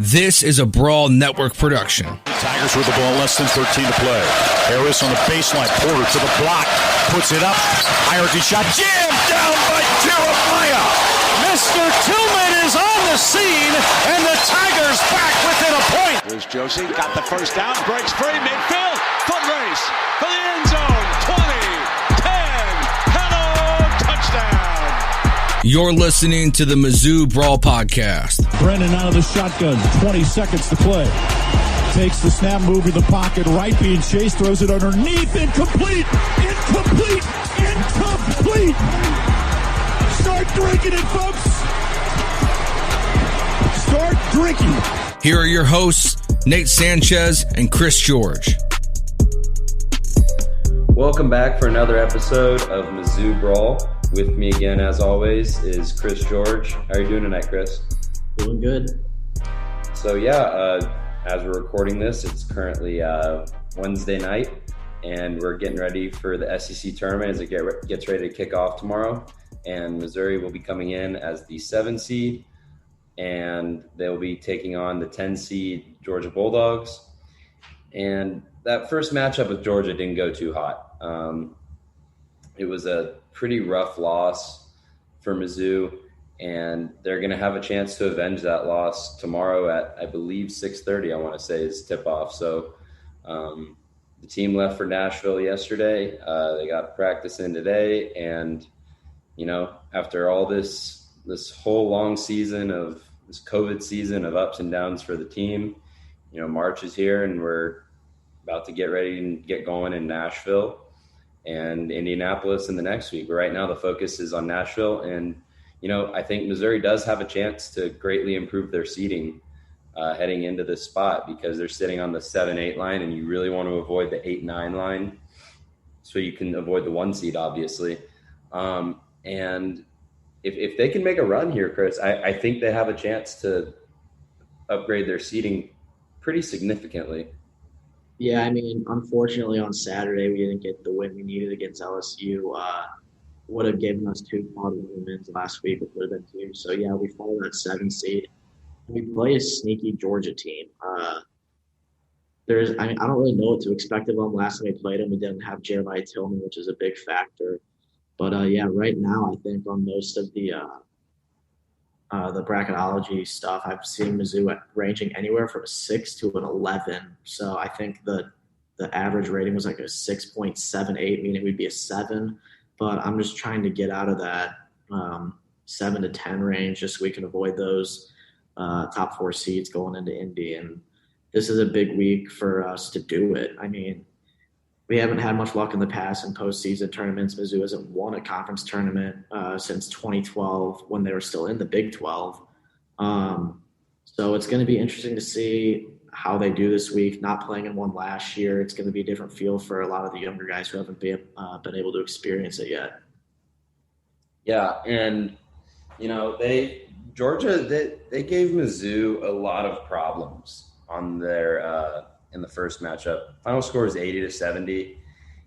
This is a Brawl Network production. Tigers with the ball, less than 13 to play. Harris on the baseline, Porter to the block, puts it up, Hierarchy shot, jammed down by Jeremiah. Mr. Tillman is on the scene, and the Tigers back within a point. Here's Josie, got the first down, breaks free, midfield, foot race for the end zone, 20, 10, hello, touchdown. You're listening to the Mizzou Brawl Podcast. Brennan out of the shotgun, 20 seconds to play. Takes the snap, move in the pocket, right being chased, throws it underneath, incomplete! Start drinking it, folks! Start drinking! Here are your hosts, Nate Sanchez and Chris George. Welcome back for another episode of Mizzou Brawl. With me again, as always, is Chris George. How are you doing tonight, Chris? Doing good. So, as we're recording this, it's currently Wednesday night, and we're getting ready for the SEC tournament as it gets ready to kick off tomorrow. And Missouri will be coming in as the 7 seed, and they'll be taking on the 10 seed Georgia Bulldogs. And that first matchup with Georgia didn't go too hot. It was a pretty rough loss for Mizzou, and they're going to have a chance to avenge that loss tomorrow at, I believe, 6:30, I want to say, is tip-off. So the team left for Nashville yesterday. They got practice in today, and, you know, after all this whole long season of this COVID season of ups and downs for the team, you know, March is here, and we're about to get ready and get going in Nashville and Indianapolis in the next week. But right now the focus is on Nashville, and you know, I think Missouri does have a chance to greatly improve their seeding heading into this spot, because they're sitting on the 7-8 line, and you really want to avoid the 8-9 line so you can avoid the 1 seed, obviously. And if they can make a run here, Chris, I think they have a chance to upgrade their seeding pretty significantly. Yeah, I mean, unfortunately on Saturday we didn't get the win we needed against LSU. Would have given us 2 quality wins last week. It would have been 2. So, yeah, we follow that 7 seed. We play a sneaky Georgia team. I don't really know what to expect of them. Last time we played them, we didn't have Jeremiah Tillman, which is a big factor. But, right now I think on most of the bracketology stuff, I've seen Mizzou ranging anywhere from a 6 to an 11. So I think the average rating was like a 6.78, meaning we'd be a 7. But I'm just trying to get out of that 7 to 10 range just so we can avoid those top 4 seeds going into Indy. And this is a big week for us to do it. I mean, we haven't had much luck in the past in postseason tournaments. Mizzou hasn't won a conference tournament since 2012 when they were still in the Big 12. So it's going to be interesting to see how they do this week. Not playing in one last year, it's going to be a different feel for a lot of the younger guys who haven't been able to experience it yet. Yeah, and you know, Georgia gave Mizzou a lot of problems on their in the first matchup. Final score is 80-70,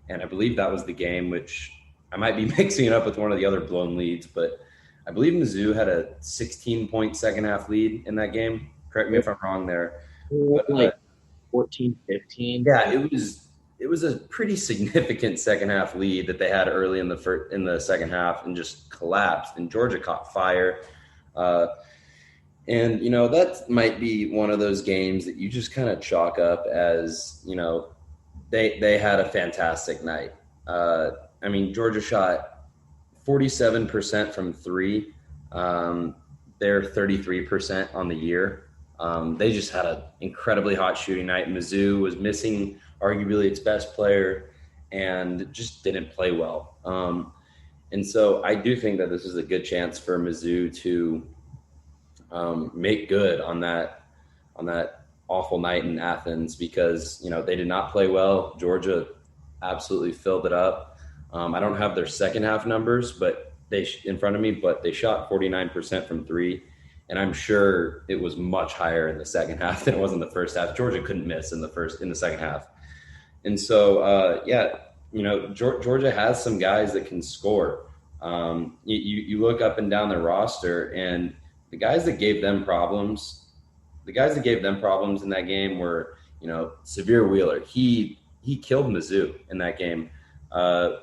and I believe that was the game, which I might be mixing it up with one of the other blown leads, but I believe Mizzou had a 16-point second-half lead in that game. Correct me if I'm wrong there. Like 14-15. Yeah, it was a pretty significant second-half lead that they had early in the second half and just collapsed, and Georgia caught fire. And, you know, that might be one of those games that you just kind of chalk up as, you know, they had a fantastic night. I mean, Georgia shot 47% from 3. They're 33% on the year. They just had an incredibly hot shooting night. Mizzou was missing arguably its best player and just didn't play well. And so I do think that this is a good chance for Mizzou to make good on that awful night in Athens, because, you know, they did not play well. Georgia absolutely filled it up. I don't have their second half numbers, but in front of me, but they shot 49% from 3. And I'm sure it was much higher in the second half than it was in the first half. Georgia couldn't miss in the second half. And so, you know, Georgia has some guys that can score. You look up and down the roster, and the guys that gave them problems the guys that gave them problems in that game were, Severe Wheeler. He killed Mizzou in that game.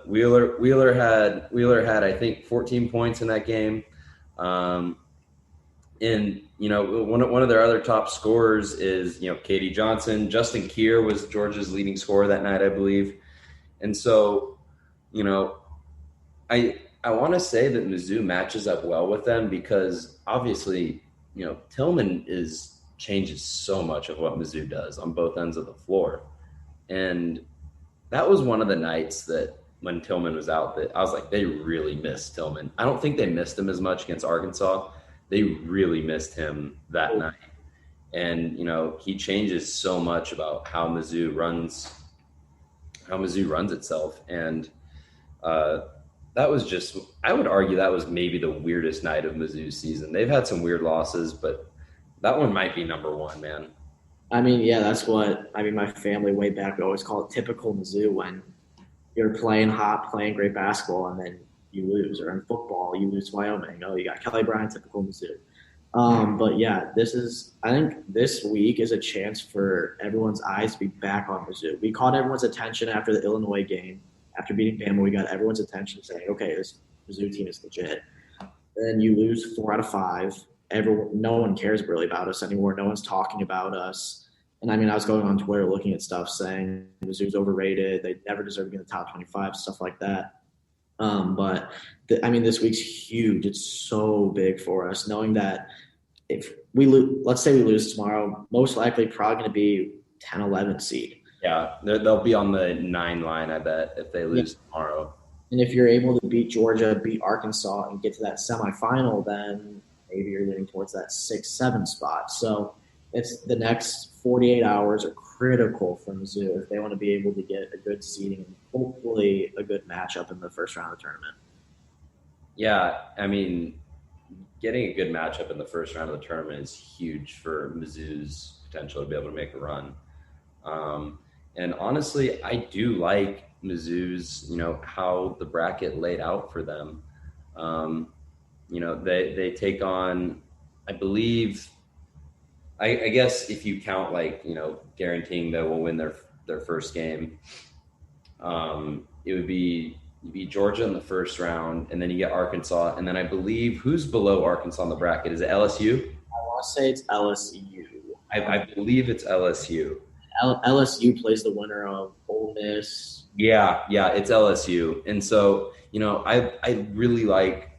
Wheeler had I think 14 points in that game. And one of their other top scorers is Katie Johnson. Justin Keir was Georgia's leading scorer that night, I believe. And so, I want to say that Mizzou matches up well with them because obviously, Tillman changes so much of what Mizzou does on both ends of the floor. And that was one of the nights that when Tillman was out that I was like, they really missed Tillman. I don't think they missed him as much against Arkansas. They really missed him that night. And, he changes so much about how Mizzou runs itself. And that was I would argue that was maybe the weirdest night of Mizzou's season. They've had some weird losses, but that one might be number one, man. That's my family way back, we always call it typical Mizzou when you're playing hot, playing great basketball, and then you lose. Or in football, you lose to Wyoming. Oh, you got Kelly Bryant, typical Mizzou. But yeah, I think this week is a chance for everyone's eyes to be back on Mizzou. We caught everyone's attention after the Illinois game. After beating Bama, we got everyone's attention saying, okay, this Mizzou team is legit. Then you lose 4 out of 5. No one cares really about us anymore. No one's talking about us. And I was going on Twitter looking at stuff saying Mizzou's overrated. They never deserve to be in the top 25, stuff like that. But this week's huge. It's so big for us, knowing that if we let's say we lose tomorrow, most likely probably going to be 10, 11 seed. Yeah, they'll be on the 9 line, I bet, if they lose tomorrow. And if you're able to beat Georgia, beat Arkansas, and get to that semifinal, then maybe you're leaning towards that 6-7 spot. So it's the next 48 hours are critical for Mizzou if they want to be able to get a good seeding and hopefully a good matchup in the first round of the tournament. Yeah, getting a good matchup in the first round of the tournament is huge for Mizzou's potential to be able to make a run. And honestly, I do like Mizzou's, how the bracket laid out for them. They take on, I believe, I guess if you count guaranteeing that we'll win their first game, it would be Georgia in the first round, and then you get Arkansas, and then I believe who's below Arkansas in the bracket? Is it LSU? I want to say it's LSU. I believe it's LSU. LSU plays the winner of Ole Miss. Yeah, it's LSU. And so, I really like,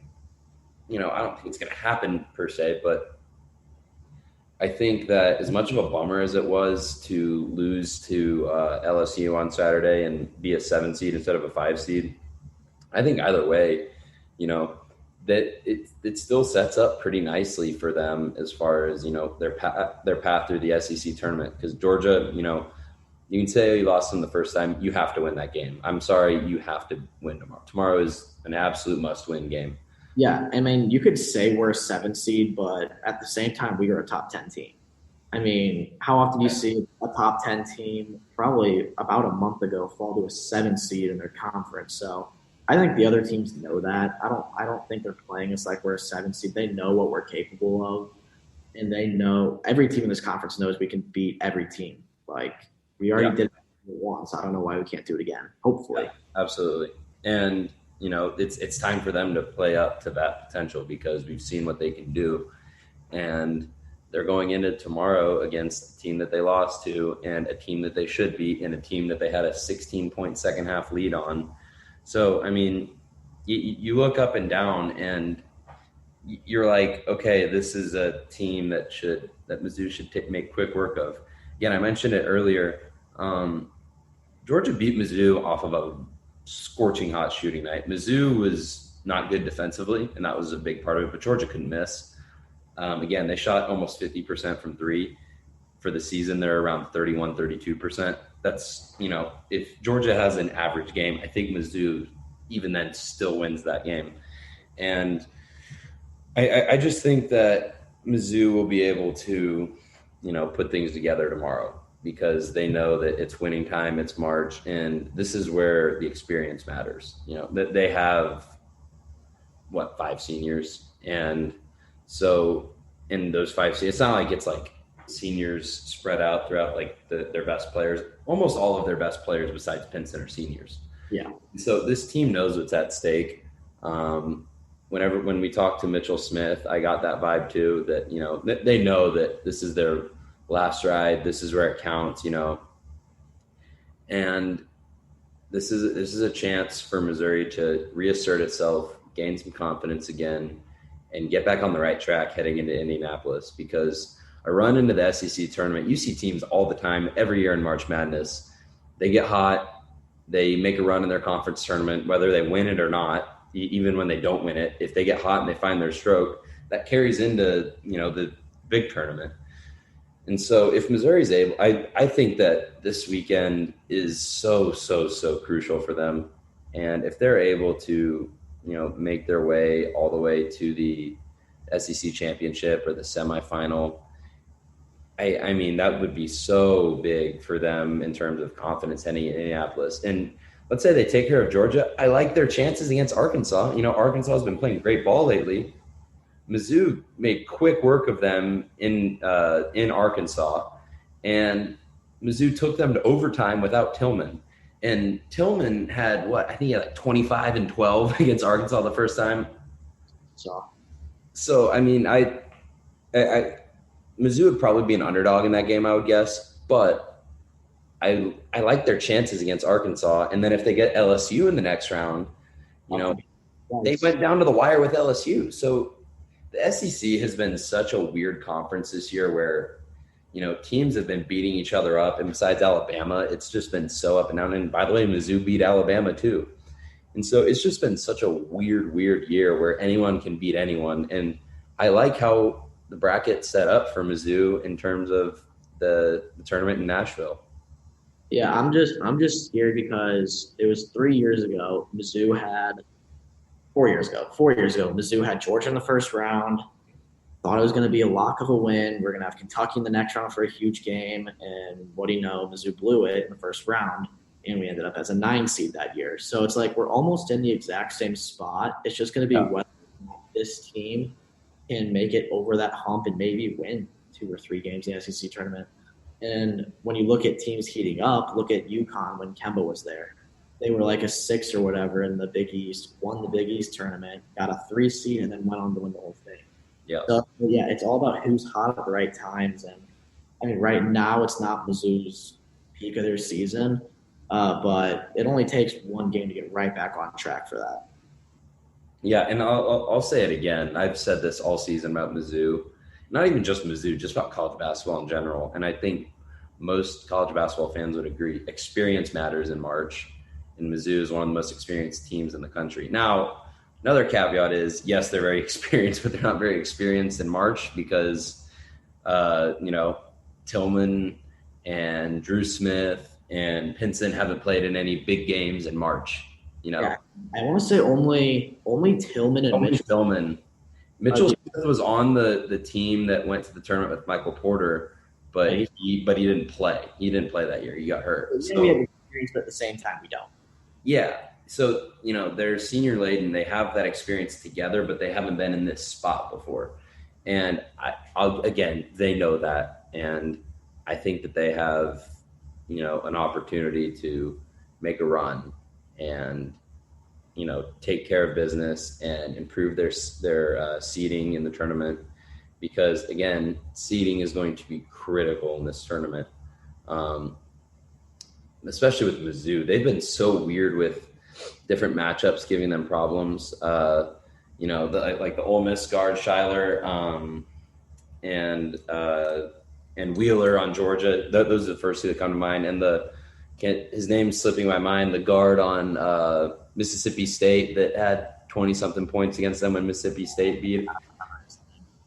I don't think it's going to happen per se, but I think that as much of a bummer as it was to lose to LSU on Saturday and be a 7 seed instead of a 5 seed, I think either way, that it still sets up pretty nicely for them as far as, their path through the SEC tournament. Because Georgia, you can say you lost them the first time. You have to win that game. I'm sorry, you have to win tomorrow. Tomorrow is an absolute must-win game. Yeah, you could say we're a 7 seed, but at the same time, we are a top 10 team. How often do you see a top 10 team, probably about a month ago, fall to a 7 seed in their conference? So I think the other teams know that. I don't think they're playing us like we're a 7 seed. They know what we're capable of, and they know every team in this conference knows we can beat every team. We already did it once. I don't know why we can't do it again. Hopefully, yeah, absolutely. And it's time for them to play up to that potential because we've seen what they can do, and they're going into tomorrow against a team that they lost to, and a team that they should beat, and a team that they had a 16-point second half lead on. So, you look up and down and you're like, okay, this is a team that Mizzou should make quick work of. Again, I mentioned it earlier. Georgia beat Mizzou off of a scorching hot shooting night. Mizzou was not good defensively, and that was a big part of it, but Georgia couldn't miss. Again, they shot almost 50% from 3. For the season, they're around 31, 32%. That's, if Georgia has an average game, I think Mizzou even then still wins that game. And I just think that Mizzou will be able to, put things together tomorrow because they know that it's winning time, it's March, and this is where the experience matters. That they have, 5 seniors? And so in those 5 seniors, it's not like it's seniors spread out throughout like their best players. Almost all of their best players besides Pinson are seniors. Yeah. So this team knows what's at stake. When we talked to Mitchell Smith, I got that vibe too, that, you know, they know that this is their last ride. This is where it counts, you know. And this is a chance for Missouri to reassert itself, gain some confidence again, and get back on the right track heading into Indianapolis. Because a run into the SEC tournament, you see teams all the time, every year in March Madness. They get hot, they make a run in their conference tournament, whether they win it or not, even when they don't win it. If they get hot and they find their stroke, that carries into, you know, the big tournament. And so if Missouri's able, I think that this weekend is so crucial for them. And if they're able to, you know, make their way all the way to the SEC championship or the semifinal, I mean, that would be so big for them in terms of confidence heading in Indianapolis. And let's say they take care of Georgia. I like their chances against Arkansas. You know, Arkansas has been playing great ball lately. Mizzou made quick work of them in Arkansas, and Mizzou took them to overtime without Tillman. And Tillman had I think he had like 25 and 12 against Arkansas the first time. So I mean, I Mizzou would probably be an underdog in that game, I would guess, but I like their chances against Arkansas. And then if they get LSU in the next round, you know, they went down to the wire with LSU. So the SEC has been such a weird conference this year where, you know, teams have been beating each other up. And besides Alabama, it's just been so up and down. And by the way, Mizzou beat Alabama too. And so it's just been such a weird year where anyone can beat anyone. And I like how the bracket's set up for Mizzou in terms of the tournament in Nashville. Yeah, I'm just scared because it was 3 years ago. Mizzou had 4 years ago. 4 years ago, Mizzou had Georgia in the first round. Thought it was going to be a lock of a win. We're going to have Kentucky in the next round for a huge game. And what do you know? Mizzou blew it in the first round, and we ended up as a 9 seed that year. So it's like we're almost in the exact same spot. It's just going to be whether this team can make it over that hump and maybe win 2 or 3 games in the SEC tournament. And when you look at teams heating up, look at UConn when Kemba was there. They were like a 6 or whatever in the Big East, won the Big East tournament, got a 3 seed, and then went on to win the whole thing. Yeah. So, yeah, it's all about who's hot at the right times. And, I mean, right now it's not Mizzou's peak of their season, but it only takes one game to get right back on track for that. Yeah, and I'll say it again. I've said this all season about Mizzou. Not even just Mizzou, just about college basketball in general. And I think most college basketball fans would agree. Experience matters in March. And Mizzou is one of the most experienced teams in the country. Now, another caveat is, yes, they're very experienced, but they're not very experienced in March because, you know, Tillman and Drew Smith and Pinson haven't played in any big games in March. You know, yeah, I want to say only Tillman and Mitchell. Tillman. Mitchell Smith was on the team that went to the tournament with Michael Porter, but he didn't play. He didn't play that year. He got hurt. So, we have experience, but at the same time, we don't. Yeah. So, you know, they're senior laden. They have that experience together, but they haven't been in this spot before. And again, they know that. And I think that they have, you know, an opportunity to make a run and, you know, take care of business and improve their seeding in the tournament. Because, again, seeding is going to be critical in this tournament. Especially with Mizzou. They've been so weird with different matchups giving them problems. You know, like the Ole Miss guard Schuyler and Wheeler on Georgia. Those are the first two that come to mind. And his name's slipping my mind. The guard on Mississippi State that had 20-something points against them when Mississippi State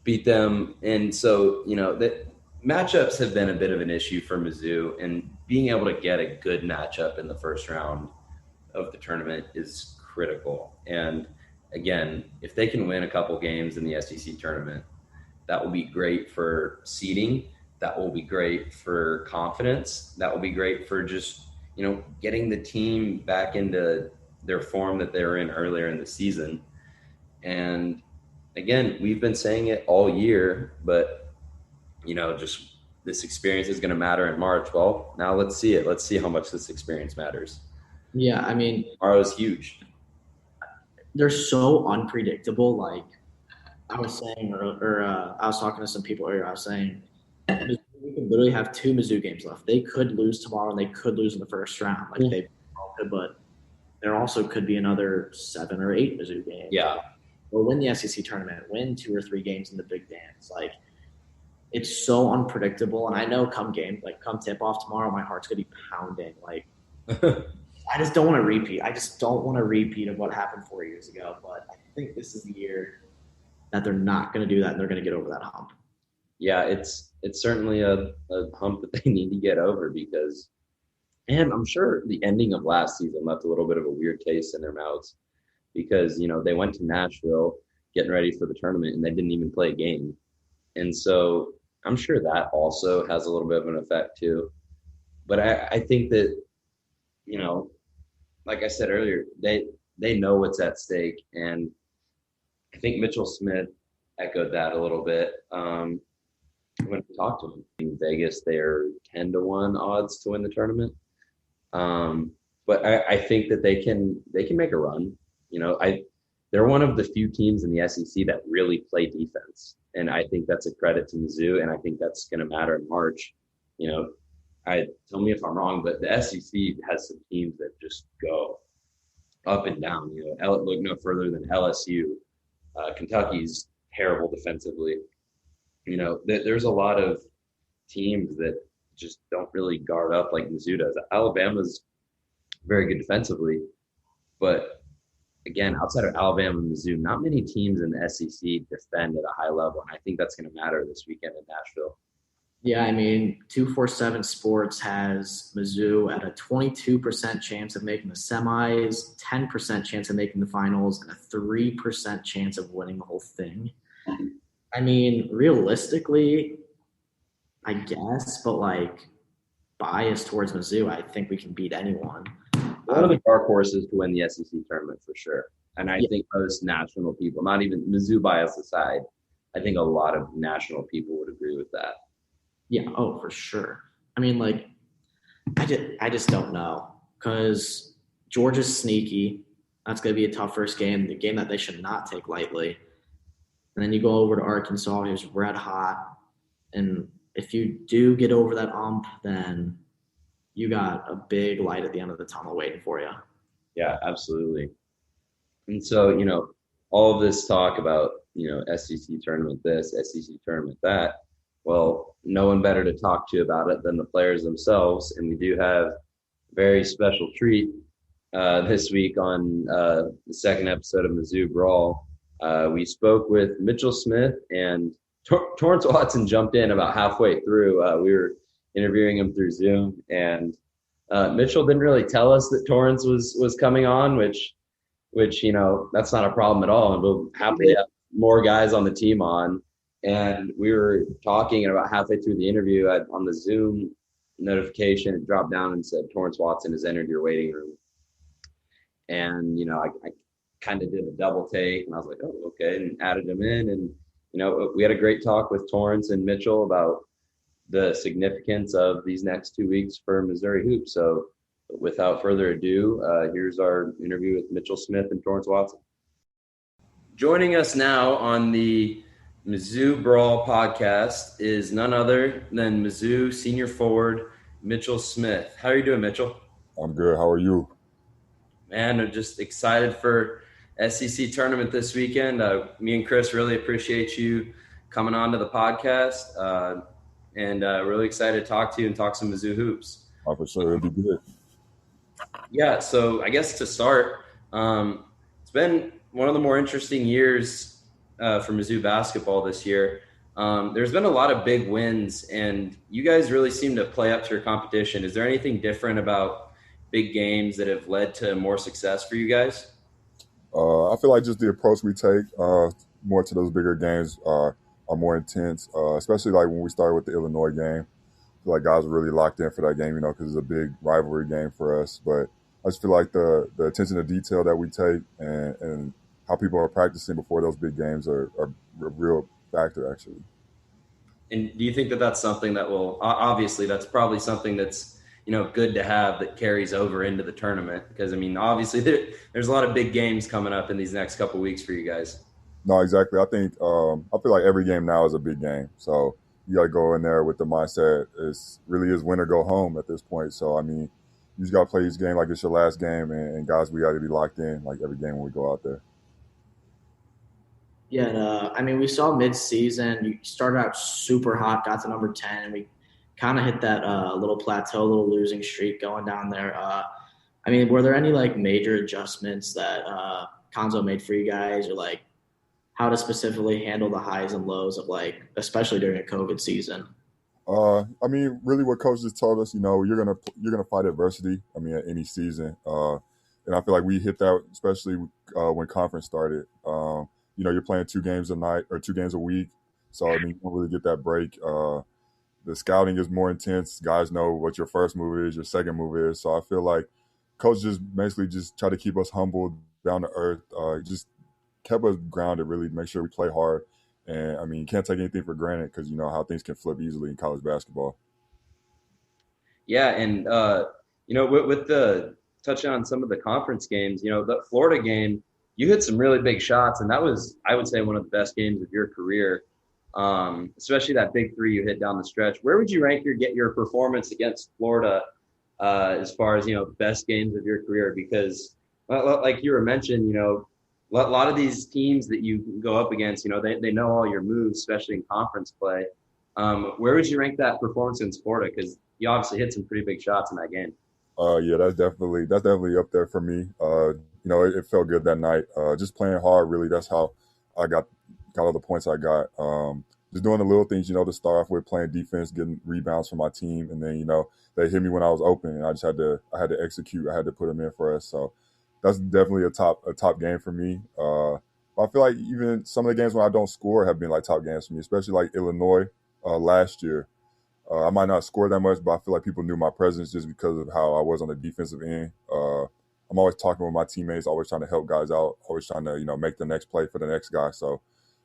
beat them. And so, you know, that matchups have been a bit of an issue for Mizzou, and being able to get a good matchup in the first round of the tournament is critical. And again, if they can win a couple games in the SEC tournament, that will be great for seeding. That will be great for confidence. That will be great for just, you know, getting the team back into their form that they were in earlier in the season. And again, we've been saying it all year, but, you know, just this experience is going to matter in March. Well, now let's see it. Let's see how much this experience matters. Yeah, I mean, Tomorrow's huge. they're so unpredictable. Like I was saying, or I was talking to some people earlier. I was saying we could literally have 2 Mizzou games left. They could lose tomorrow, and they could lose in the first round. Like they all could, but there also could be another 7 or 8 Mizzou games. Yeah. Or win the SEC tournament, win 2 or 3 games in the Big Dance. Like it's so unpredictable. And I know come tip off tomorrow, my heart's gonna be pounding. Like I just don't want to repeat. I just don't want a repeat of what happened 4 years ago. But I think this is the year that they're not going to do that, and they're going to get over that hump. Yeah, it's certainly a hump that they need to get over because, and I'm sure the ending of last season left a little bit of a weird taste in their mouths because, they went to Nashville getting ready for the tournament and they didn't even play a game. And so I'm sure that also has a little bit of an effect too. But I think that, like I said earlier, they know what's at stake. And I think Mitchell Smith echoed that a little bit when we talked to him. In Vegas, they're 10-1 odds to win the tournament. But I think that they can make a run. They're one of the few teams in the SEC that really play defense. And I think that's a credit to Mizzou, and I think that's going to matter in March. Tell me if I'm wrong, but the SEC has some teams that just go up and down. Look no further than LSU. Kentucky's terrible defensively. There's a lot of teams that just don't really guard up like Mizzou does. Alabama's very good defensively, but again, outside of Alabama and Mizzou, not many teams in the SEC defend at a high level, and I think that's going to matter this weekend in Nashville. Yeah, 247 Sports has Mizzou at a 22% chance of making the semis, 10% chance of making the finals, and a 3% chance of winning the whole thing. Realistically, I guess, but bias towards Mizzou, I think we can beat anyone. One of the dark horses to win the SEC tournament for sure. And I think most national people, not even Mizzou bias aside, I think a lot of national people would agree with that. Yeah, for sure. I just don't know because Georgia's sneaky. That's going to be a tough first game, the game that they should not take lightly. And then you go over to Arkansas, who's red hot. And if you do get over that ump, then you got a big light at the end of the tunnel waiting for you. Yeah, absolutely. And so, all of this talk about, SEC tournament this, SEC tournament that, well, no one better to talk to about it than the players themselves. And we do have a very special treat this week on the second episode of Mizzou Brawl. We spoke with Mitchell Smith, and Torrence Watson jumped in about halfway through. We were interviewing him through Zoom, and Mitchell didn't really tell us that Torrence was coming on, which that's not a problem at all. And we'll happily have more guys on the team on. And we were talking, and about halfway through the interview, on the Zoom notification, it dropped down and said, Torrence Watson has entered your waiting room. And, I kind of did a double take, and I was like, oh, okay, and added him in. And, we had a great talk with Torrence and Mitchell about the significance of these next 2 weeks for Missouri hoops. So without further ado, here's our interview with Mitchell Smith and Torrence Watson. Joining us now on the Mizzou Brawl podcast is none other than Mizzou senior forward Mitchell Smith. How are you doing, Mitchell? I'm good. How are you? Man, I'm just excited for SEC tournament this weekend. Me and Chris really appreciate you coming on to the podcast, and really excited to talk to you and talk some Mizzou hoops. Oh, for sure. It'll be good. Yeah, so I guess to start, it's been one of the more interesting years for Mizzou basketball this year. There's been a lot of big wins, and you guys really seem to play up to your competition. Is there anything different about big games that have led to more success for you guys? I feel like just the approach we take more to those bigger games are more intense, especially like when we started with the Illinois game. I feel like guys were really locked in for that game, because it's a big rivalry game for us. But I just feel like the attention to detail that we take and how people are practicing before those big games are a real factor, actually. And do you think that that's something that will obviously that's probably something that's good to have that carries over into the tournament? Because I mean, obviously there's a lot of big games coming up in these next couple weeks for you guys. No, exactly. I think I feel like every game now is a big game. So you got to go in there with the mindset it's really is win or go home at this point. So I mean, you just got to play each game like it's your last game, and guys, we got to be locked in like every game when we go out there. Yeah, and, I mean, we saw mid-season, you started out super hot, got to number 10, and we kind of hit that little plateau, little losing streak going down there. I mean, were there any, like, major adjustments that Konzo made for you guys, or, like, how to specifically handle the highs and lows of, like, especially during a COVID season? I mean, really, what coach just told us, you're gonna fight adversity. I mean, at any season, and I feel like we hit that, especially when conference started. You're playing 2 games a night or 2 games a week, so I mean, you don't really get that break. The scouting is more intense. Guys know what your first move is, your second move is. So I feel like coach just basically just try to keep us humble, down to earth. Just kept us grounded, really make sure we play hard. And I mean, you can't take anything for granted because you know how things can flip easily in college basketball. Yeah, and with the touching on some of the conference games, the Florida game, you hit some really big shots, and that was, I would say, one of the best games of your career. Especially that big 3 you hit down the stretch. Where would you rank your performance against Florida as far as best games of your career? Because like you were mentioning, a lot of these teams that you go up against, they know all your moves, especially in conference play. Where would you rank that performance against Florida? Because you obviously hit some pretty big shots in that game. Yeah, that's definitely up there for me. It felt good that night. Just playing hard, really. That's how I got all the points I got. Just doing the little things, to start off with, playing defense, getting rebounds for my team, and then they hit me when I was open, and I had to execute. I had to put them in for us. So that's definitely a top game for me. I feel like even some of the games when I don't score have been like top games for me, especially like Illinois last year. I might not score that much, but I feel like people knew my presence just because of how I was on the defensive end. I'm always talking with my teammates, always trying to help guys out, always trying to, make the next play for the next guy. So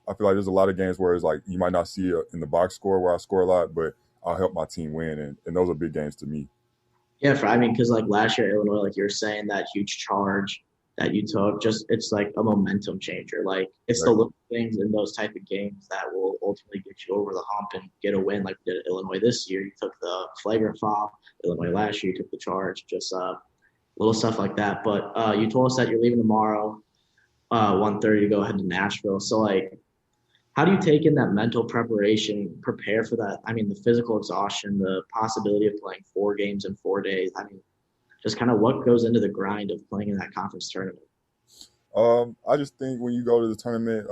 I feel like there's a lot of games where it's like you might not see in the box score where I score a lot, but I'll help my team win, and those are big games to me. Yeah, because like last year, Illinois, like you're saying, that huge charge that you took, it's like a momentum changer. Like it's right. The little things in those type of games that will ultimately get you over the hump and get a win. Like we did at Illinois this year, you took the flagrant foul. Illinois last year, you took the charge. Just little stuff like that. But you told us that you're leaving tomorrow, 1:30 to go ahead to Nashville. So like, how do you take in that mental preparation, prepare for that? I mean, the physical exhaustion, the possibility of playing 4 games in 4 days. I mean, just kind of what goes into the grind of playing in that conference tournament? I just think when you go to the tournament,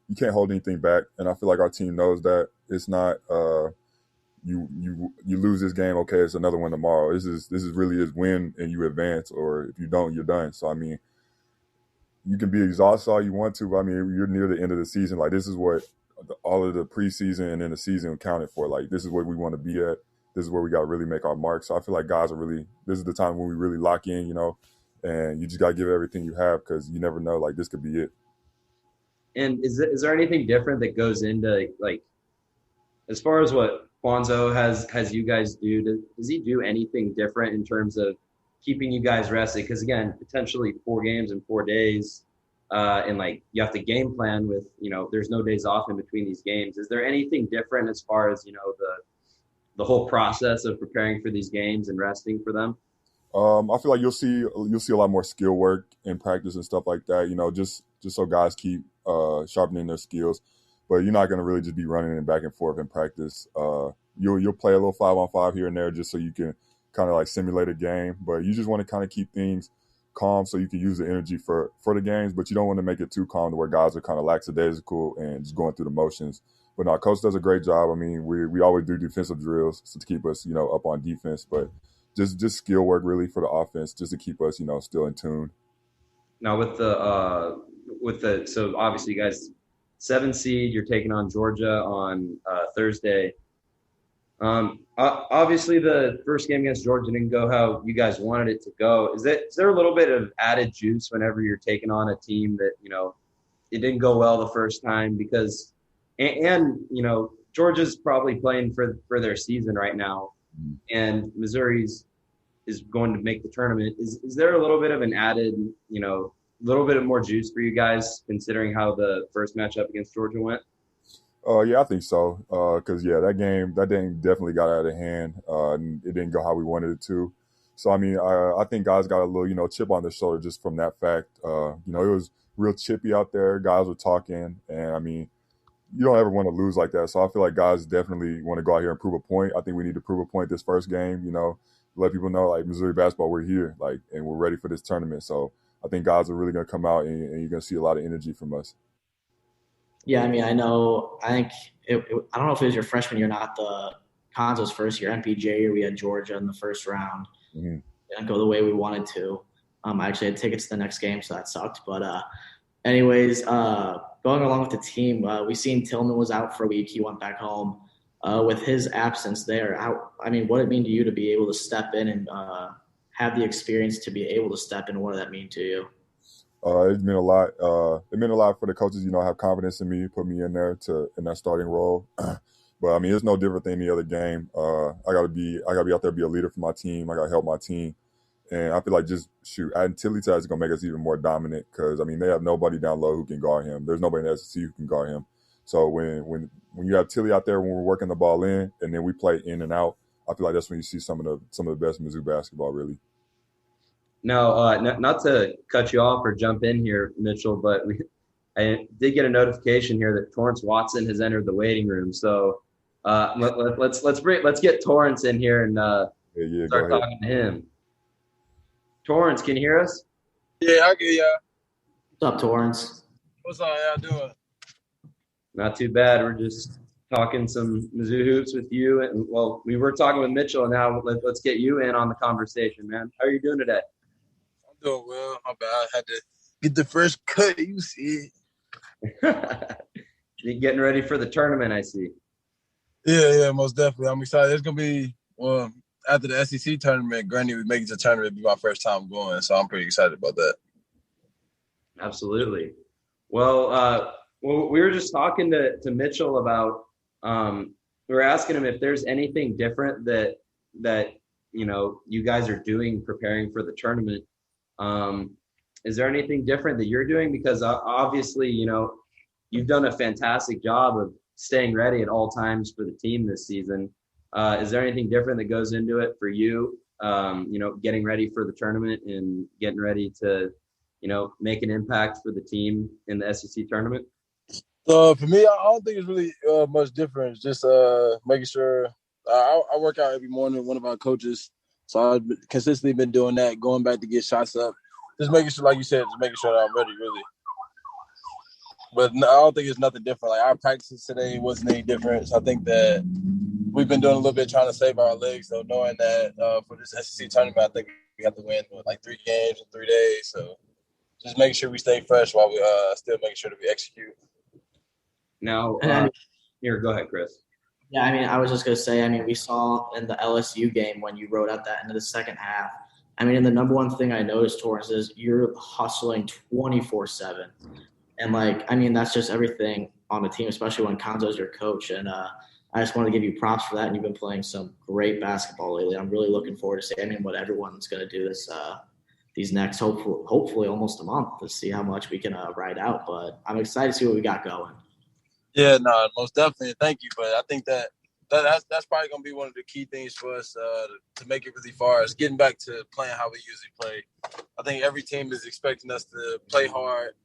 you can't hold anything back, and I feel like our team knows that. It's not you lose this game, okay, it's another one tomorrow. This is really is win and you advance, or if you don't, you're done. So I mean, you can be exhausted all you want to, but I mean, you're near the end of the season. Like this is what all of the preseason and then the season counted for. Like this is where we want to be at. This is where we got to really make our mark. So I feel like guys this is the time when we really lock in, and you just got to give everything you have because you never know, like this could be it. And is there anything different that goes into, like, as far as what Konzo has you guys do, does he do anything different in terms of keeping you guys rested? Because again, potentially 4 games in 4 days, and like you have to game plan with, there's no days off in between these games. Is there anything different as far as, the whole process of preparing for these games and resting for them? I feel like you'll see a lot more skill work in practice and stuff like that, just so guys keep sharpening their skills. But you're not going to really just be running and back and forth in practice. You'll play a little 5-on-5 here and there just so you can kind of like simulate a game. But you just want to kind of keep things calm so you can use the energy for the games, but you don't want to make it too calm to where guys are kind of lackadaisical and just going through the motions. But no, coach does a great job. I mean, we always do defensive drills to keep us, up on defense, but just skill work really for the offense, just to keep us, still in tune. Now so obviously you guys 7 seed, you're taking on Georgia on Thursday. Obviously the first game against Georgia didn't go how you guys wanted it to go. Is there a little bit of added juice whenever you're taking on a team that, it didn't go well the first time? Because, and Georgia's probably playing for their season right now, and Missouri's is going to make the tournament. Is there a little bit of an added, little bit of more juice for you guys considering how the first matchup against Georgia went? Yeah, I think so. Because that game definitely got out of hand. And it didn't go how we wanted it to. So I mean, I think guys got a little, chip on their shoulder just from that fact. It was real chippy out there. Guys were talking, and I mean, you don't ever want to lose like that. So I feel like guys definitely want to go out here and prove a point. I think we need to prove a point this first game. Let people know like Missouri basketball, we're here, and we're ready for this tournament. So I think guys are really going to come out, and you're going to see a lot of energy from us. Yeah, I mean, I know. I think I don't know if it was your freshman year, not the Conzo's first year, MPJ year. We had Georgia in the first round. Mm-hmm. Didn't go the way we wanted to. I actually had tickets to the next game, so that sucked. But anyways, going along with the team, we seen Tillman was out for a week. He went back home. With his absence there, what did it mean to you to be able to step in and have the experience to be able to step in? What did that mean to you? It meant a lot. It meant a lot for the coaches, have confidence in me, put me in there in that starting role. But I mean, it's no different than any other game. I gotta be out there, be a leader for my team. I gotta help my team, and I feel like just adding Tilly to that is gonna make us even more dominant because I mean they have nobody down low who can guard him. There's nobody in the SEC who can guard him. So when you have Tilly out there, when we're working the ball in, and then we play in and out, I feel like that's when you see some of the best Mizzou basketball really. Now, not to cut you off or jump in here, Mitchell, but I did get a notification here that Torrence Watson has entered the waiting room. So let's get Torrence in here and start talking to him. Torrence, can you hear us? Yeah, I can. Yeah. What's up, Torrence? What's up? Y'all doing? Not too bad. We're just talking some Mizzou hoops with you. And well, we were talking with Mitchell, and now let's get you in on the conversation, man. How are you doing today? Doing well. My bad. I had to get the first cut. You see it. You're getting ready for the tournament, I see. Yeah, most definitely. I'm excited. It's going to be, after the SEC tournament, granted, we make it to the tournament. It'll be my first time going, so I'm pretty excited about that. Absolutely. Well, we were just talking to Mitchell about we were asking him if there's anything different that you guys are doing preparing for the tournament. Is there anything different that you're doing? Because obviously, you've done a fantastic job of staying ready at all times for the team this season. Is there anything different that goes into it for you, getting ready for the tournament and getting ready to, make an impact for the team in the SEC tournament? For me, I don't think it's really much different. It's just making sure I work out every morning with one of our coaches. So I've consistently been doing that, going back to get shots up. Just making sure, like you said, that I'm ready, really. But no, I don't think it's nothing different. Like our practices today wasn't any different. So I think that we've been doing a little bit trying to save our legs. So knowing that for this SEC tournament, I think we have to win like 3 games in 3 days. So just making sure we stay fresh while we still making sure that we execute. Now, here, go ahead, Chris. Yeah, I mean, I was just going to say, we saw in the LSU game when you wrote out that into the second half. And the number one thing I noticed, Torrence, is you're hustling 24/7. And, that's just everything on the team, especially when Conzo's your coach. And I just want to give you props for that. And you've been playing some great basketball lately. I'm really looking forward to seeing what everyone's going to do these next, hopefully almost a month to see how much we can ride out. But I'm excited to see what we got going. Yeah, no, most definitely. Thank you. But I think that's probably going to be one of the key things for us to make it really far is getting back to playing how we usually play. I think every team is expecting us to play hard,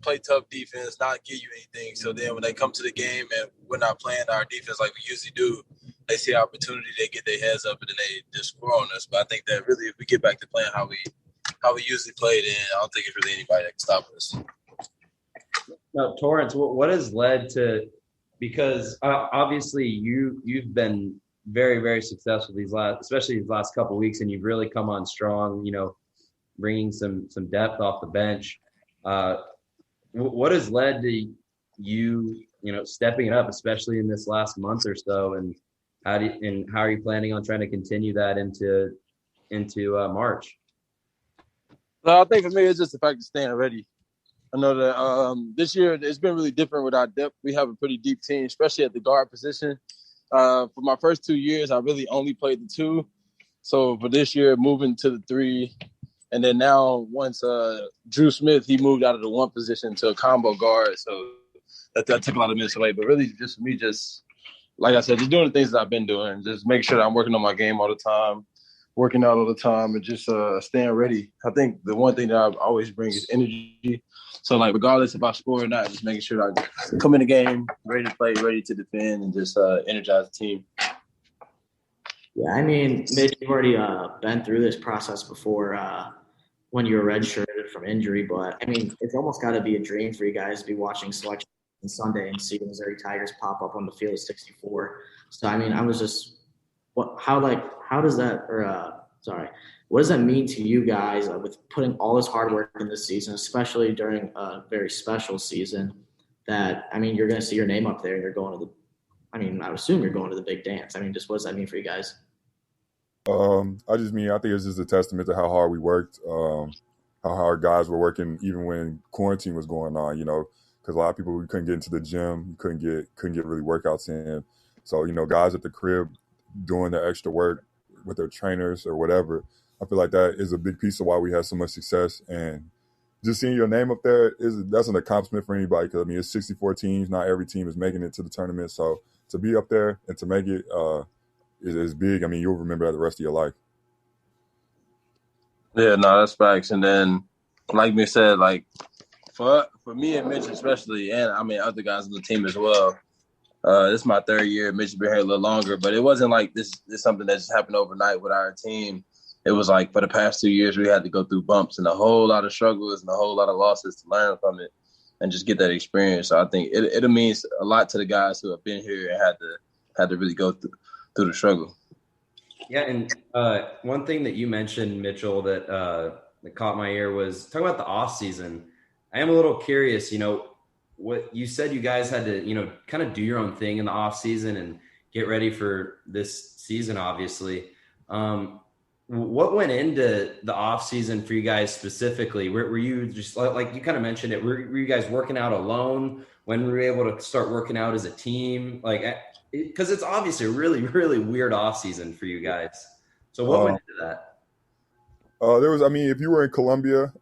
play tough defense, not give you anything. So then when they come to the game and we're not playing our defense like we usually do, they see opportunity, they get their heads up, and then they just score on us. But I think that really if we get back to playing how we usually play, then I don't think it's really anybody that can stop us. Now, Torrence, what has led to – because obviously you've been very, very successful especially these last couple of weeks, and you've really come on strong, bringing some depth off the bench. What has led to you, stepping it up, especially in this last month or so, and how are you planning on trying to continue that into March? No, I think for me it's just the fact of staying ready. I know that this year it's been really different with our depth. We have a pretty deep team, especially at the guard position. For my first 2 years, I really only played the 2. So for this year, moving to the 3. And then now once Drew Smith, he moved out of the 1 position to a combo guard. So that took a lot of minutes away. But really just for me, just like I said, just doing the things that I've been doing. Just make sure that I'm working on my game all the time, working out all the time, and just staying ready. I think the one thing that I always bring is energy. So, like, regardless if I score or not, just making sure that I come in the game, ready to play, ready to defend, and just energize the team. Yeah, I mean, Mitch, you've already been through this process before when you were redshirted from injury. But, I mean, it's almost got to be a dream for you guys to be watching selection on Sunday and see the Missouri Tigers pop up on the field of 64. So, I mean, I was just what does that mean to you guys with putting all this hard work in this season, especially during a very special season that, I mean, you're going to see your name up there and you're going to I would assume you're going to the big dance. I mean, just what does that mean for you guys? I think it's just a testament to how hard we worked, how hard guys were working even when quarantine was going on, because a lot of people, we couldn't get into the gym, couldn't get really workouts in. So, guys at the crib doing the extra work with their trainers or whatever, I feel like that is a big piece of why we had so much success. And just seeing your name up there, that's an accomplishment for anybody, because, it's 64 teams. Not every team is making it to the tournament. So to be up there and to make it is big. You'll remember that the rest of your life. Yeah, no, that's facts. And then, like me said, like for me and Mitch especially, and other guys on the team as well, this is my 3rd year. Mitch has been here a little longer, but it wasn't like this is something that just happened overnight with our team. It was like for the past 2 years, we had to go through bumps and a whole lot of struggles and a whole lot of losses to learn from it and just get that experience. So I think it means a lot to the guys who have been here and had to really go through the struggle. Yeah, and one thing that you mentioned, Mitchell, that caught my ear was talking about the off season. I am a little curious, what you said you guys had to, kind of do your own thing in the off season and get ready for this season, obviously. What went into the off season for you guys specifically? Were you just like you kind of mentioned it? Were you guys working out alone? When were you able to start working out as a team? Because it's obviously a really, really weird off season for you guys. So what went into that? If you were in Columbia,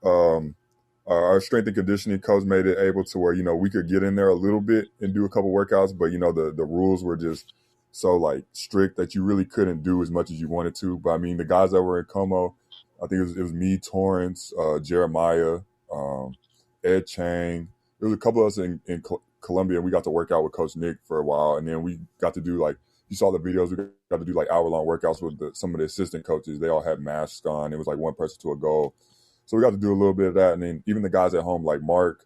our strength and conditioning coach made it able to where, we could get in there a little bit and do a couple workouts, but, the rules were just so strict that you really couldn't do as much as you wanted to. But the guys that were in Como, I think it was me, Torrence, Jeremiah, Ed Chang. There was a couple of us in Columbia, and we got to work out with Coach Nick for a while. And then we got to do you saw the videos, we got to do hour-long workouts with some of the assistant coaches. They all had masks on. It was one person to a goal. So we got to do a little bit of that. And then even the guys at home, like Mark,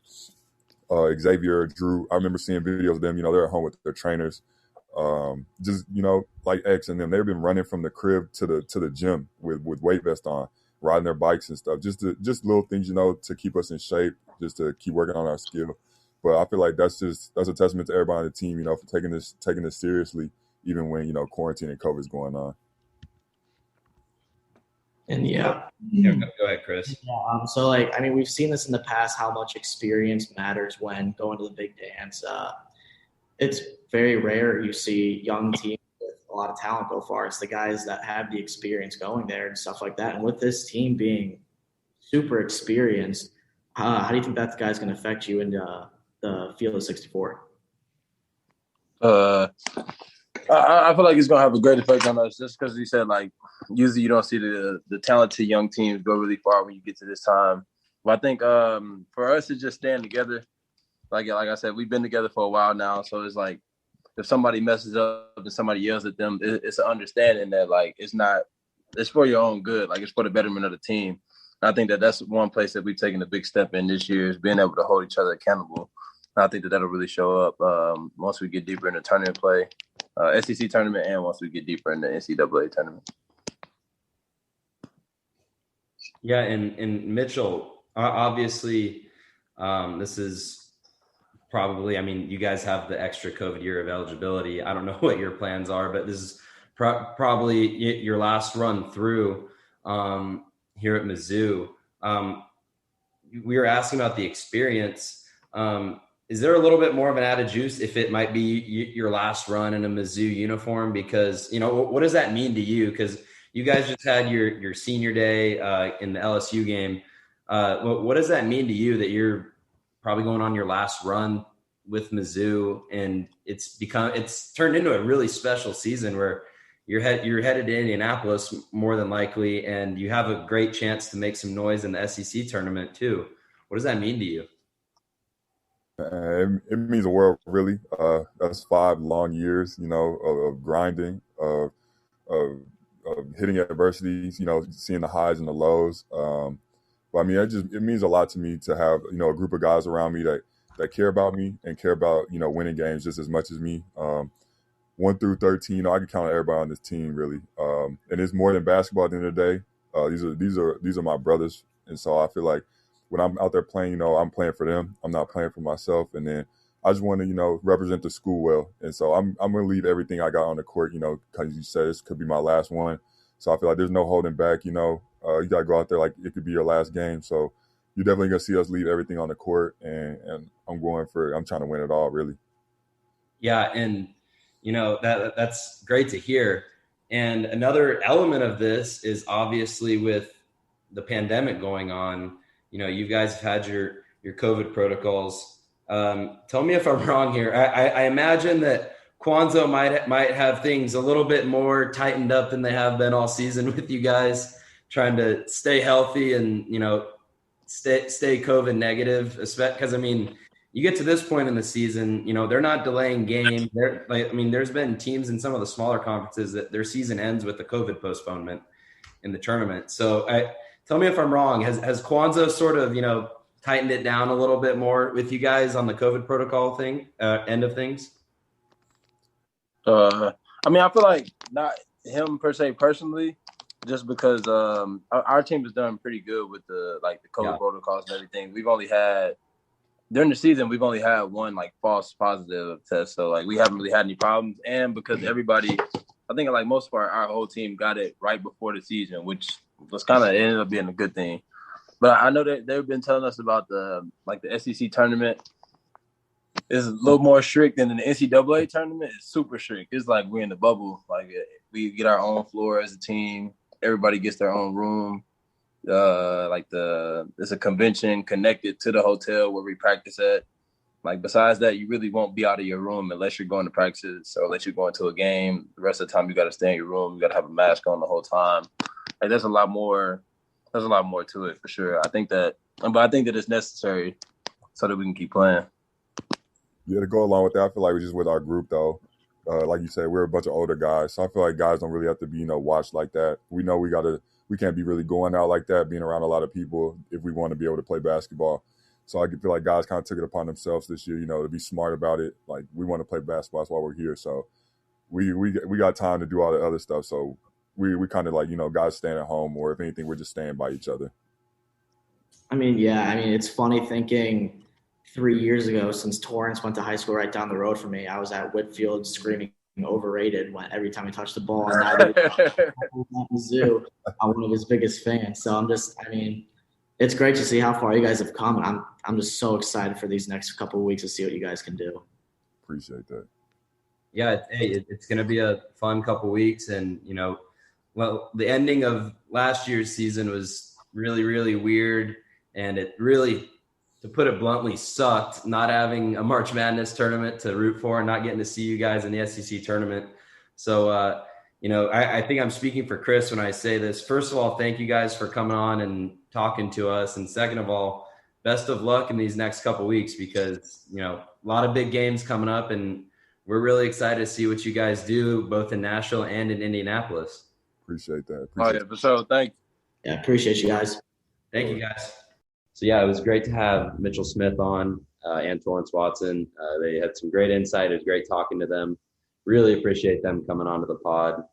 Xavier, Drew, I remember seeing videos of them, they're at home with their trainers. Like X and them, they've been running from the crib to the gym with weight vest on, riding their bikes and stuff. Just little things, to keep us in shape, just to keep working on our skill. But I feel like that's a testament to everybody on the team, for taking this seriously, even when, quarantine and COVID is going on. And yeah, go ahead, Chris. Yeah, so we've seen this in the past, how much experience matters when going to the big dance. It's very rare you see young teams with a lot of talent go far. It's the guys that have the experience going there and stuff like that. And with this team being super experienced, how do you think that guy's going to affect you in the field of 64? I feel like it's going to have a great effect on us just because you said, usually you don't see the talented young teams go really far when you get to this time. But I think for us, it's just staying together. Like I said, we've been together for a while now. So it's if somebody messes up and somebody yells at them, it's an understanding that, it's for your own good. It's for the betterment of the team. And I think that's one place that we've taken a big step in this year is being able to hold each other accountable. And I think that'll really show up once we get deeper into tournament play, SEC tournament, and once we get deeper in the NCAA tournament. Yeah, and Mitchell, obviously, this is probably, you guys have the extra COVID year of eligibility. I don't know what your plans are, but this is probably your last run through here at Mizzou. we were asking about the experience. Is there a little bit more of an added juice if it might be your last run in a Mizzou uniform? Because, what does that mean to you? Because you guys just had your senior day in the LSU game. What does that mean to you that you're probably going on your last run with Mizzou, and it's turned into a really special season where you're headed to Indianapolis more than likely, and you have a great chance to make some noise in the SEC tournament too. What does that mean to you? It means the world, really. That's 5 long years, of grinding, of hitting adversities, seeing the highs and the lows. But I mean, it means a lot to me to have, a group of guys around me that care about me and care about, winning games just as much as me. 1 through 13, I can count on everybody on this team, really. And it's more than basketball at the end of the day. These are my brothers. And so I feel like when I'm out there playing, I'm playing for them. I'm not playing for myself. And then I just want to, represent the school well. And so I'm going to leave everything I got on the court, because you said this could be my last one. So I feel like there's no holding back, you got to go out there like it could be your last game. So you're definitely going to see us leave everything on the court. And I'm trying to win it all, really. Yeah. And, that's great to hear. And another element of this is obviously with the pandemic going on, you guys have had your COVID protocols. Tell me if I'm wrong here. I imagine that Kwanzaa might have things a little bit more tightened up than they have been all season with you guys trying to stay healthy and, stay COVID negative, because you get to this point in the season, they're not delaying games. There's been teams in some of the smaller conferences that their season ends with the COVID postponement in the tournament. So tell me if I'm wrong. Has Kwanzaa sort of, tightened it down a little bit more with you guys on the COVID protocol end of things? I feel like not him per se personally, just because our team has done pretty good with the COVID protocols and everything. During the season, we've only had one false positive test. So we haven't really had any problems. And because everybody, I think most of our whole team got it right before the season, which was ended up being a good thing. But I know that they've been telling us about the SEC tournament is a little more strict than the NCAA tournament. It's super strict. It's like we're in the bubble. We get our own floor as a team. Everybody gets their own room. There's a convention connected to the hotel where we practice at. Besides that, you really won't be out of your room unless you're going to practice or unless you're going to a game. The rest of the time, you got to stay in your room. You got to have a mask on the whole time. There's a lot more. There's a lot more to it for sure. I think that it's necessary so that we can keep playing. Yeah, to go along with that, I feel like we're just with our group though. Like you said, we're a bunch of older guys, so I feel like guys don't really have to be watched like that. We know we can't be really going out like that, being around a lot of people if we want to be able to play basketball. So I feel like guys kind of took it upon themselves this year, to be smart about it. We want to play basketball, that's why we're here. So we got time to do all the other stuff. So we kind of guys staying at home, or if anything, we're just staying by each other. It's funny thinking 3 years ago, since Torrence went to high school right down the road from me, I was at Whitfield screaming overrated every time he touched the ball. And now that Mizzou, I'm one of his biggest fans. So it's great to see how far you guys have come. And I'm just so excited for these next couple of weeks to see what you guys can do. Appreciate that. Yeah, it's going to be a fun couple of weeks. And, the ending of last year's season was really, really weird. And it really, to put it bluntly, sucked not having a March Madness tournament to root for and not getting to see you guys in the SEC tournament. So, I think I'm speaking for Chris when I say this. First of all, thank you guys for coming on and talking to us. And second of all, best of luck in these next couple of weeks because, a lot of big games coming up and we're really excited to see what you guys do both in Nashville and in Indianapolis. Appreciate that. For sure. Thank you. Yeah, appreciate you guys. Thank you, guys. So, it was great to have Mitchell Smith on and Torrence Watson. They had some great insight. It was great talking to them. Really appreciate them coming onto the pod.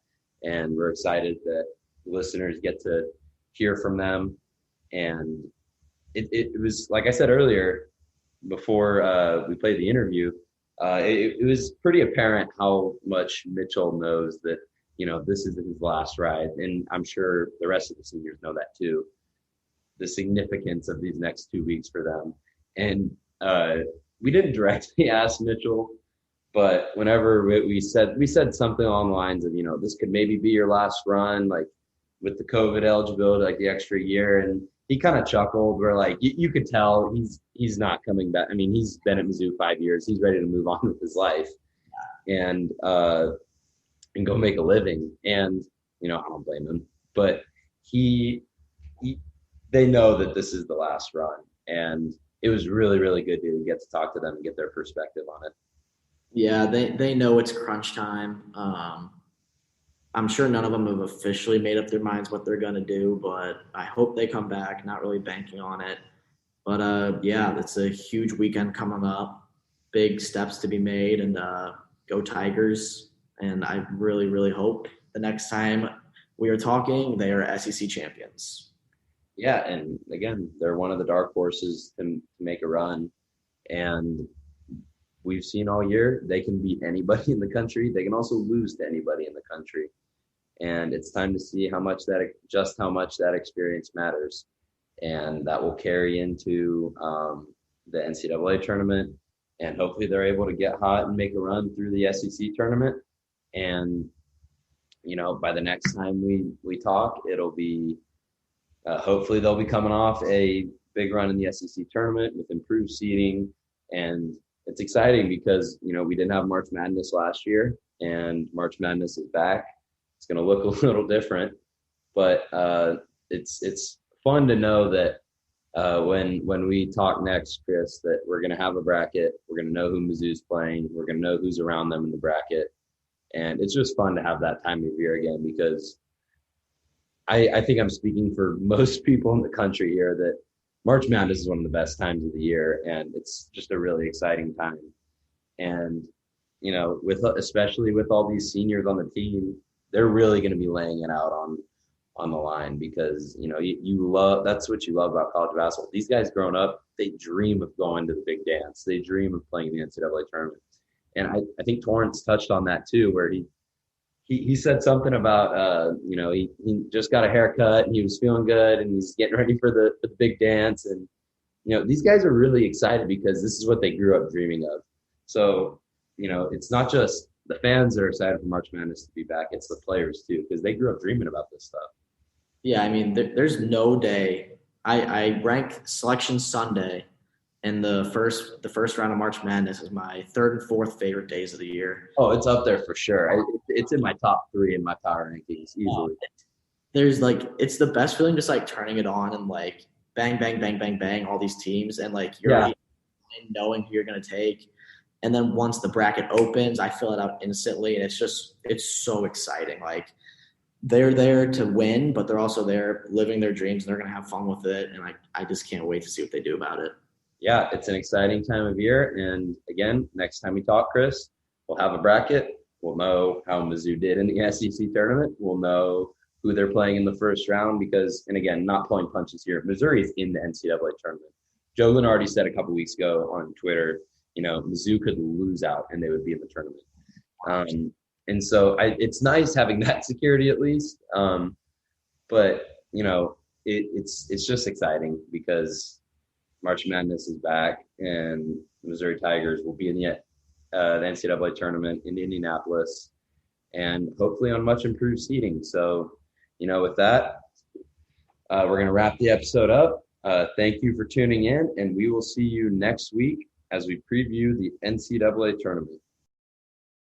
And we're excited that listeners get to hear from them. And it was, like I said earlier, before we played the interview, it was pretty apparent how much Mitchell knows that, this is his last ride. And I'm sure the rest of the seniors know that too. the significance of these next 2 weeks for them. And we didn't directly ask Mitchell, but whenever we said something along the lines of, this could maybe be your last run, like with the COVID eligibility, like the extra year. And he kind of chuckled where like you could tell he's not coming back. I mean, he's been at Mizzou 5 years. He's ready to move on with his life and go make a living. And, I don't blame him, but they know that this is the last run. And it was really, really good to get to talk to them and get their perspective on it. Yeah, they know it's crunch time. I'm sure none of them have officially made up their minds what they're going to do, but I hope they come back, not really banking on it. But, yeah, it's a huge weekend coming up, big steps to be made, and go Tigers. And I really, really hope the next time we are talking, they are SEC champions. Yeah, and again, they're one of the dark horses to make a run. And we've seen all year they can beat anybody in the country. They can also lose to anybody in the country. And it's time to see how much that experience matters. And that will carry into the NCAA tournament. And hopefully they're able to get hot and make a run through the SEC tournament. And, by the next time we talk, it'll be hopefully they'll be coming off a big run in the SEC tournament with improved seeding. And it's exciting because, we didn't have March Madness last year, and March Madness is back. It's going to look a little different, but it's fun to know that when we talk next, Chris, that we're going to have a bracket. We're going to know who Mizzou's playing. We're going to know who's around them in the bracket. And it's just fun to have that time of year again, because I think I'm speaking for most people in the country here that March Madness is one of the best times of the year, and it's just a really exciting time. And, especially with all these seniors on the team, they're really going to be laying it out on the line because, that's what you love about college basketball. These guys growing up, they dream of going to the big dance. They dream of playing the NCAA tournament. And I think Torrence touched on that too, where he said something about, he just got a haircut and he was feeling good and he's getting ready for the big dance. And, these guys are really excited because this is what they grew up dreaming of. So, it's not just the fans that are excited for March Madness to be back. It's the players too, because they grew up dreaming about this stuff. Yeah, I mean, there's no day. I rank Selection Sunday and the first round of March Madness is my third and fourth favorite days of the year. Oh, it's up there for sure. It's in my top 3 in my power rankings easily. There's it's the best feeling just turning it on and bang, bang, bang, bang, bang, all these teams and you're already knowing who you're going to take. And then once the bracket opens, I fill it out instantly and it's so exciting. They're there to win, but they're also there living their dreams and they're going to have fun with it. And I just can't wait to see what they do about it. Yeah, it's an exciting time of year. And again, next time we talk, Chris, we'll have a bracket. We'll know how Mizzou did in the SEC tournament. We'll know who they're playing in the first round because, and again, not pulling punches here, Missouri is in the NCAA tournament. Joe Lunardi said a couple weeks ago on Twitter, Mizzou could lose out and they would be in the tournament. And so it's nice having that security at least. But, it's just exciting because March Madness is back, and Missouri Tigers will be in the NCAA tournament in Indianapolis, and hopefully on much improved seating. So, with that, we're going to wrap the episode up. Thank you for tuning in, and we will see you next week as we preview the NCAA tournament.